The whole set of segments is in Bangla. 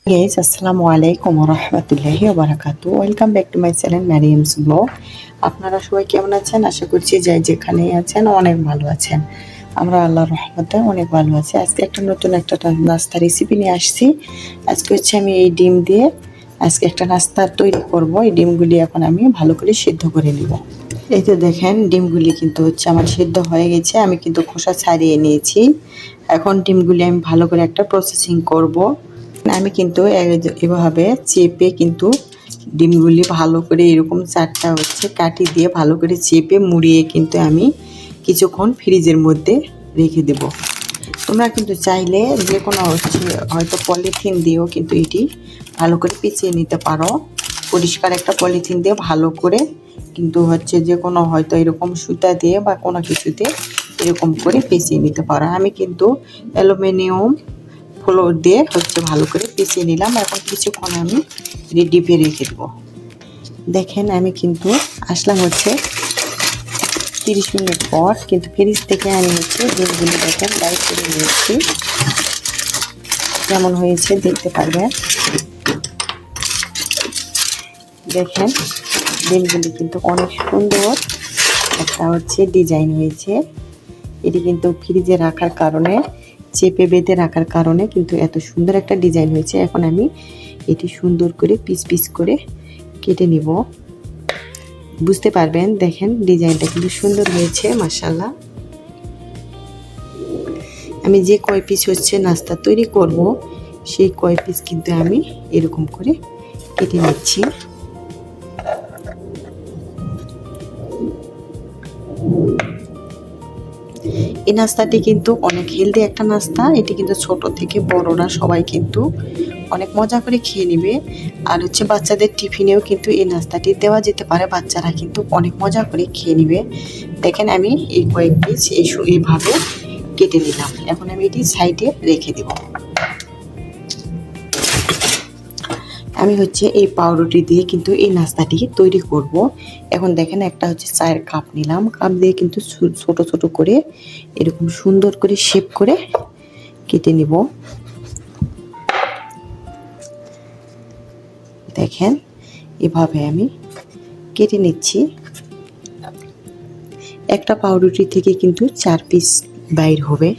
Guys, আসসালামু আলাইকুম ওয়া রাহমাতুল্লাহি ওয়া বারাকাতুহু। Welcome back to my channel Mariam's blog. আপনারা সবাই কেমন আছেন? আশা করছি যে যেখানেই আছেন অনেক ভালো আছেন। আমরা আল্লাহর রহমতে অনেক ভালো আছি। আজকে একটা নতুন নাস্তা রেসিপি নিয়ে আসছি। আজকে হচ্ছে আমি এই ডিম দিয়ে আজকে একটা নাস্তা তৈরি করব। এই ডিমগুলি এখন আমি ভালো করে সিদ্ধ করে নিব। এই তো দেখেন ডিমগুলি কিন্তু হচ্ছে আমার সিদ্ধ হয়ে গেছে। আমি কিন্তু খোসা ছাড়িয়ে নিয়েছি। এখন ডিমগুলি আমি ভালো করে একটা প্রসেসিং করব। আমি কিন্তু এভাবে চেপে কিন্তু ডিমগুলি ভালো করে এরকম চারটা হচ্ছে কাঠি দিয়ে ভালো করে চেপে মুড়িয়ে কিন্তু আমি কিছুক্ষণ ফ্রিজের মধ্যে রেখে দেব। তোমরা কিন্তু চাইলে যে কোনো হচ্ছে হয়তো পলিথিন দিয়েও কিন্তু এটি ভালো করে পিছিয়ে নিতে পারো। পরিষ্কার একটা পলিথিন দিয়ে ভালো করে কিন্তু হচ্ছে যে কোনো হয়তো এরকম সুতা দিয়ে বা কোনো কিছুতে এরকম করে পিছিয়ে নিতে পারো। আমি কিন্তু অ্যালুমিনিয়াম ফ্লোর দিয়ে হচ্ছে ভালো করে পিছিয়ে নিলাম। এখন কিছুক্ষণ আমি ডিপে রেখে দেবো। দেখেন আমি কিন্তু আসলাম হচ্ছে 30 মিনিট পর, কিন্তু ফ্রিজ থেকে আমি হচ্ছে ডিমগুলি দেখেন বাইর করে নিয়েছি। কেমন হয়েছে দেখতে পারবেন। দেখেন ডিমগুলি কিন্তু অনেক সুন্দর একটা হচ্ছে ডিজাইন হয়েছে। এটি কিন্তু ফ্রিজে রাখার কারণে চেপে বেঁধে রাখার কারণে কিন্তু এত সুন্দর একটা ডিজাইন হয়েছে। এখন আমি এটি সুন্দর করে পিস পিস করে কেটে নিব। বুঝতে পারবেন দেখেন ডিজাইনটা কিন্তু সুন্দর হয়েছে মাশাআল্লাহ। আমি যে কয় পিস হচ্ছে নাস্তা তৈরি করব সেই কয় পিস কিন্তু আমি এরকম করে কেটে নিচ্ছি। এই নাস্তাটি কিন্তু অনেক হেলদি একটা নাস্তা। এটি কিন্তু ছোট থেকে বড়রা সবাই কিন্তু অনেক মজা করে খেয়ে নেবে। আর হচ্ছে বাচ্চাদের টিফিনেও কিন্তু এই নাস্তাটি দেওয়া যেতে পারে। বাচ্চারা কিন্তু অনেক মজা করে খেয়ে নেবে। দেখেন আমি এই কয়েক পিস এইভাবে কেটে নিলাম। এখন আমি এটি সাইডে রেখে দেব। আমি হচ্ছে এই পাউরুটি দিয়ে কিন্তু এই নাস্তাটি তৈরি করব। এখন দেখেন একটা হচ্ছে চায়ের কাপ নিলাম। কাপ দিয়ে কিন্তু ছোট ছোট করে এরকম সুন্দর করে শেপ করে কেটে নিব। দেখেন এভাবে আমি কেটে নিচ্ছি। একটা পাউরুটি থেকে কিন্তু 4 পিস বাইর হবে।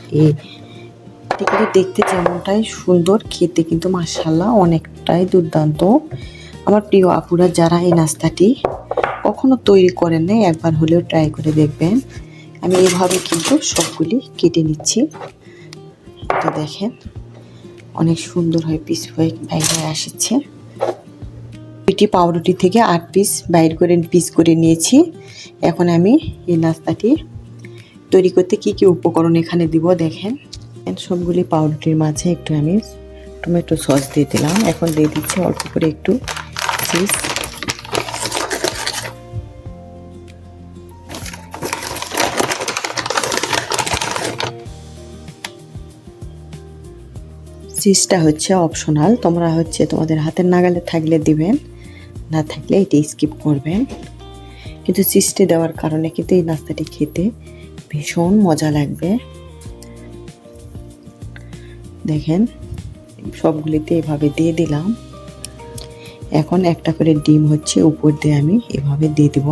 এটি কিন্তু দেখতে যেমনটাই সুন্দর, খেতে কিন্তু মাশাআল্লাহ অনেকটাই দুর্দান্ত। আমার প্রিয় আপুরা যারা এই নাস্তাটি কখনো তৈরি করেন নাই একবার হলেও ট্রাই করে দেখবেন। আমি এভাবে কিন্তু সবগুলি কেটে নিচ্ছি। তো দেখেন অনেক সুন্দর হয় পিস হয়ে বাইরে আসছে। এটি পাউরুটি থেকে 8 পিস পিস করে নিয়েছি। এখন আমি এই নাস্তাটি তৈরি করতে কি কি উপকরণ এখানে দিব দেখেন। সবগুলি পাউরুটির মাঝে একটু আমি টমেটো সস দিয়ে দিলাম। এখন দিয়ে দিচ্ছি অল্প করে একটু চিজ। চিজটা হচ্ছে অপশনাল, তোমরা হচ্ছে তোমাদের হাতের নাগালে থাকলে দিবেন, না থাকলে এটি স্কিপ করবেন। কিন্তু চিজটা দেওয়ার কারণে কিন্তু এই নাস্তাটি খেতে ভীষণ মজা লাগবে। দেখেন সবগুলিতে এভাবে দিয়ে দিলাম। এখন একটা করে ডিম হচ্ছে উপর দিয়ে আমি এভাবে দিয়ে দিব।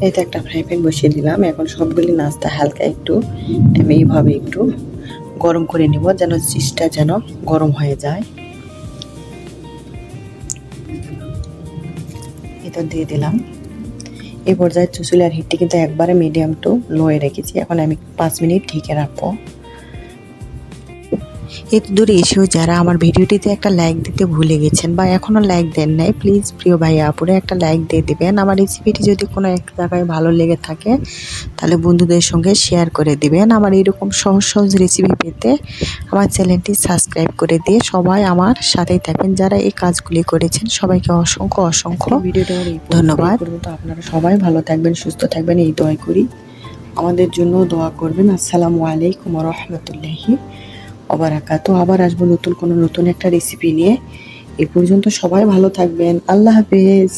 এটা একটা ফ্রাই প্যান বসিয়ে দিলাম। এখন সবগুলি নাস্তা হালকা একটু আমি এইভাবে একটু গরম করে নিব, যেন চিজটা যেন গরম হয়ে যায়। এটা দিয়ে দিলাম। এই পর্যায়ে চুলার হিটটি কিন্তু একবারে মিডিয়াম টু লোয়ে রেখেছি। এখন আমি 5 মিনিট ঢেকে রাখবো। এত দূরে এসেও যারা আমার ভিডিওটিতে একটা লাইক দিতে ভুলে গেছেন বা এখনও লাইক দেন নাই, প্লিজ প্রিয় ভাই আপুরে একটা লাইক দিয়ে দিবেন। আমার রেসিপিটি যদি কোনো একটা জায়গায় ভালো লেগে থাকে তাহলে বন্ধুদের সঙ্গে শেয়ার করে দিবেন। আমার এরকম সহজ সহজ রেসিপি পেতে আমার চ্যানেলটি সাবস্ক্রাইব করে দিয়ে সবাই আমার সাথেই থাকবেন। যারা এই কাজগুলি করেছেন সবাইকে অসংখ্য অসংখ্য ভিডিওটা ধন্যবাদ। তো আপনারা সবাই ভালো থাকবেন, সুস্থ থাকবেন এই দোয়া করি। আমাদের জন্য দোয়া করবেন। আসসালামু আলাইকুম ওয়া রাহমাতুল্লাহি ওয়া বারাকাতুহু। আবার আসবো নতুন একটা রেসিপি নিয়ে। এই পর্যন্ত সবাই ভালো থাকবেন। আল্লাহ হাফেজ।